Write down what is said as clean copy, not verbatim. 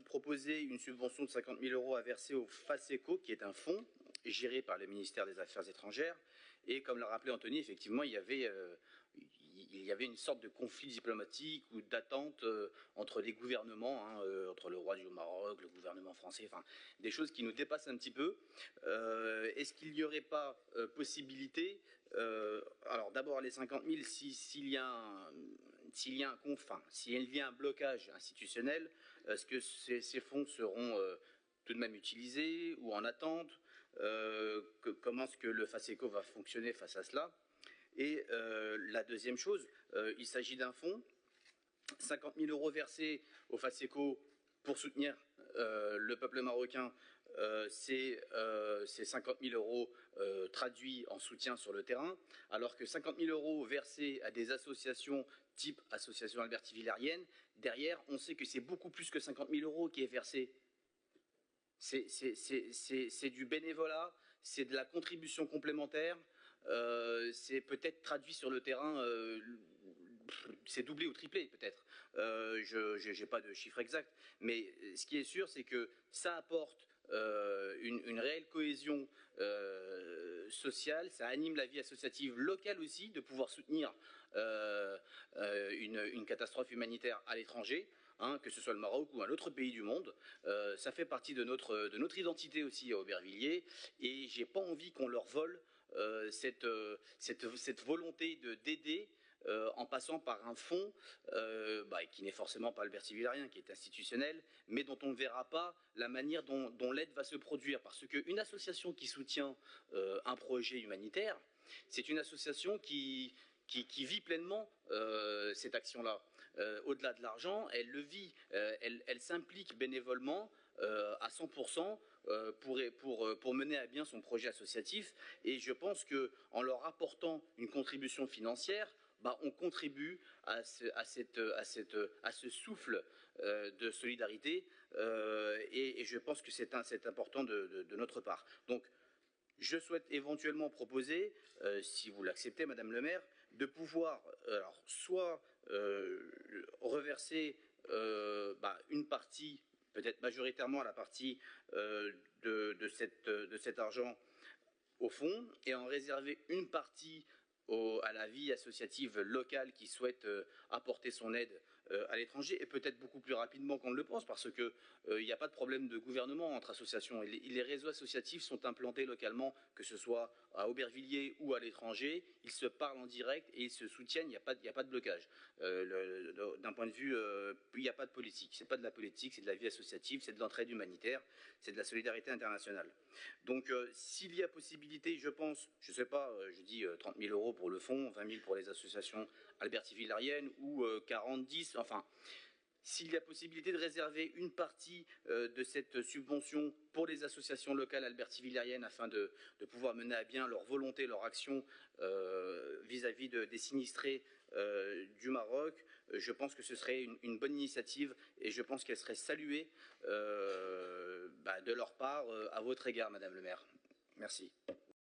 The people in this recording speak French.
proposer une subvention de 50 000 € à verser au FACECO, qui est un fonds géré par le ministère des Affaires étrangères. Et comme l'a rappelé Anthony, effectivement, il y avait une sorte de conflit diplomatique ou d'attente entre les gouvernements, entre le roi du Maroc, le gouvernement français, enfin, des choses qui nous dépassent un petit peu. Est-ce qu'il n'y aurait pas possibilité, alors d'abord les 50 000, s'il y a un blocage institutionnel, est-ce que ces fonds seront tout de même utilisés ou en attente? Comment est-ce que le FACECO va fonctionner face à cela? Et la deuxième chose, il s'agit d'un fonds, 50 000 € versés au FACECO pour soutenir le peuple marocain, c'est 50 000 € traduits en soutien sur le terrain, alors que 50 000 € versés à des associations type Association Alberti-Villarienne, derrière, on sait que c'est beaucoup plus que 50 000 € qui est versé. C'est du bénévolat, c'est de la contribution complémentaire, c'est peut-être traduit sur le terrain, c'est doublé ou triplé peut-être. Je n'ai pas de chiffre exact, mais ce qui est sûr, c'est que ça apporte une réelle cohésion sociale, ça anime la vie associative locale aussi, de pouvoir soutenir une catastrophe humanitaire à l'étranger. Que ce soit le Maroc ou un autre pays du monde, ça fait partie de notre identité aussi à Aubervilliers, et j'ai pas envie qu'on leur vole cette volonté d'aider en passant par un fonds qui n'est forcément pas Alberti-Villarien, qui est institutionnel, mais dont on ne verra pas la manière dont l'aide va se produire, parce qu'une association qui soutient un projet humanitaire, c'est une association qui vit pleinement cette action-là. Au-delà de l'argent, elle le vit, elle s'implique bénévolement à 100% pour mener à bien son projet associatif. Et je pense qu'en leur apportant une contribution financière, on contribue à ce souffle de solidarité, et je pense que c'est important de notre part. Donc, je souhaite éventuellement proposer, si vous l'acceptez, Madame le maire, de pouvoir soit reverser une partie, peut-être majoritairement la partie de cet argent au fond, et en réserver une partie à la vie associative locale qui souhaite apporter son aide à l'étranger, et peut-être beaucoup plus rapidement qu'on ne le pense, parce que il n'y a pas de problème de gouvernement entre associations. Les réseaux associatifs sont implantés localement, que ce soit à Aubervilliers ou à l'étranger, ils se parlent en direct et ils se soutiennent, il n'y a pas de blocage. D'un point de vue, il n'y a pas de politique, c'est pas de la politique, c'est de la vie associative, c'est de l'entraide humanitaire, c'est de la solidarité internationale. Donc s'il y a possibilité, je pense, je sais pas, je dis 30 000 € pour le fonds, 20 000 pour les associations Alberti-Villarienne, ou 40, 10, enfin, s'il y a possibilité de réserver une partie de cette subvention pour les associations locales Alberti-Villarienne, afin de pouvoir mener à bien leur volonté, leur action vis-à-vis des sinistrés du Maroc, je pense que ce serait une bonne initiative, et je pense qu'elle serait saluée de leur part à votre égard, Madame le maire. Merci.